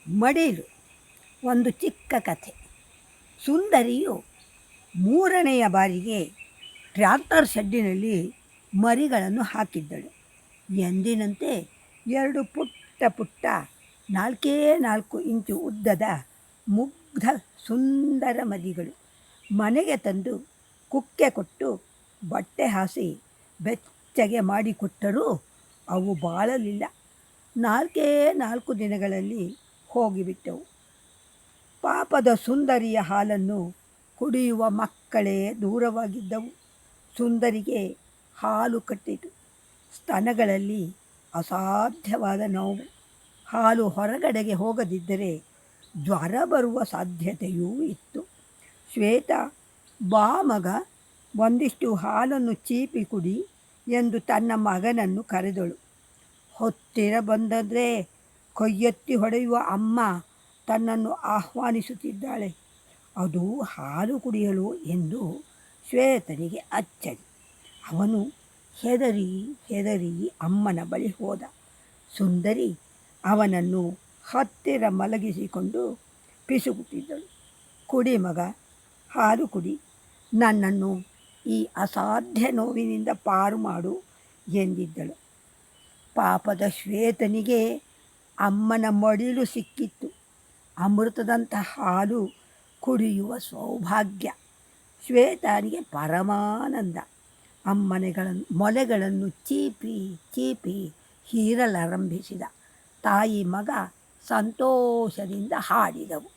ಮಡಿಲು. ಒಂದು ಚಿಕ್ಕ ಕಥೆ. ಸುಂದರಿಯು 3ನೆಯ ಬಾರಿಗೆ ಟ್ರ್ಯಾಕ್ಟರ್ ಶೆಡ್ಡಿನಲ್ಲಿ ಮರಿಗಳನ್ನು ಹಾಕಿದ್ದಳು. ಎಂದಿನಂತೆ 2 ಪುಟ್ಟ ಪುಟ್ಟ 4 ಇಂಚು ಉದ್ದದ ಮುಗ್ಧ ಸುಂದರ ಮರಿಗಳು. ಮನೆಗೆ ತಂದು ಕುಕ್ಕೆ ಕೊಟ್ಟು ಬಟ್ಟೆ ಹಾಸಿ ಬೆಚ್ಚಗೆ ಮಾಡಿಕೊಟ್ಟರೂ ಅವು ಬಾಳಲಿಲ್ಲ. 4 ದಿನಗಳಲ್ಲಿ ಹೋಗಿಬಿಟ್ಟವು. ಪಾಪದ ಸುಂದರಿಯ ಹಾಲನ್ನು ಕುಡಿಯುವ ಮಕ್ಕಳೇ ದೂರವಾಗಿದ್ದವು. ಸುಂದರಿಗೆ ಹಾಲು ಕಟ್ಟಿತು. ಸ್ತನಗಳಲ್ಲಿ ಅಸಾಧ್ಯವಾದ ನೋವು. ಹಾಲು ಹೊರಗಡೆಗೆ ಹೋಗದಿದ್ದರೆ ಜ್ವರ ಬರುವ ಸಾಧ್ಯತೆಯೂ ಇತ್ತು. ಶ್ವೇತ, ಬಾ ಮಗ, ಒಂದಿಷ್ಟು ಹಾಲನ್ನು ಚೀಪಿ ಕುಡಿ ಎಂದು ತನ್ನ ಮಗನನ್ನು ಕರೆದಳು. ಹತ್ತಿರ ಬಂದರೆ ಕೈಯೆತ್ತಿ ಹೊಡೆಯುವ ಅಮ್ಮ ತನ್ನನ್ನು ಆಹ್ವಾನಿಸುತ್ತಿದ್ದಾಳೆ. ಅದು ಹಾಲು ಕುಡಿಯಲು ಎಂದು ಶ್ವೇತನಿಗೆ ಅಚ್ಚರಿ. ಅವನು ಹೆದರಿ ಅಮ್ಮನ ಬಳಿ ಹೋದ. ಸುಂದರಿ ಅವನನ್ನು ಹತ್ತಿರ ಮಲಗಿಸಿಕೊಂಡು ಪಿಸುಗುಟ್ಟಿದ್ದಳು. ಕುಡಿ ಮಗ, ಹಾಲು ಕುಡಿ, ನನ್ನನ್ನು ಈ ಅಸಾಧ್ಯ ನೋವಿನಿಂದ ಪಾರು ಮಾಡು ಎಂದಿದ್ದಳು. ಪಾಪದ ಶ್ವೇತನಿಗೆ ಅಮ್ಮನ ಮಡಿಲು ಸಿಕ್ಕಿತ್ತು. ಅಮೃತದಂಥ ಹಾಲು ಕುಡಿಯುವ ಸೌಭಾಗ್ಯ. ಶ್ವೇತನಿಗೆ ಪರಮಾನಂದ. ಮೊಲೆಗಳನ್ನು ಚೀಪಿ ಹೀರಲಾರಂಭಿಸಿದ. ತಾಯಿ ಮಗ ಸಂತೋಷದಿಂದ ಹಾಡಿದವು.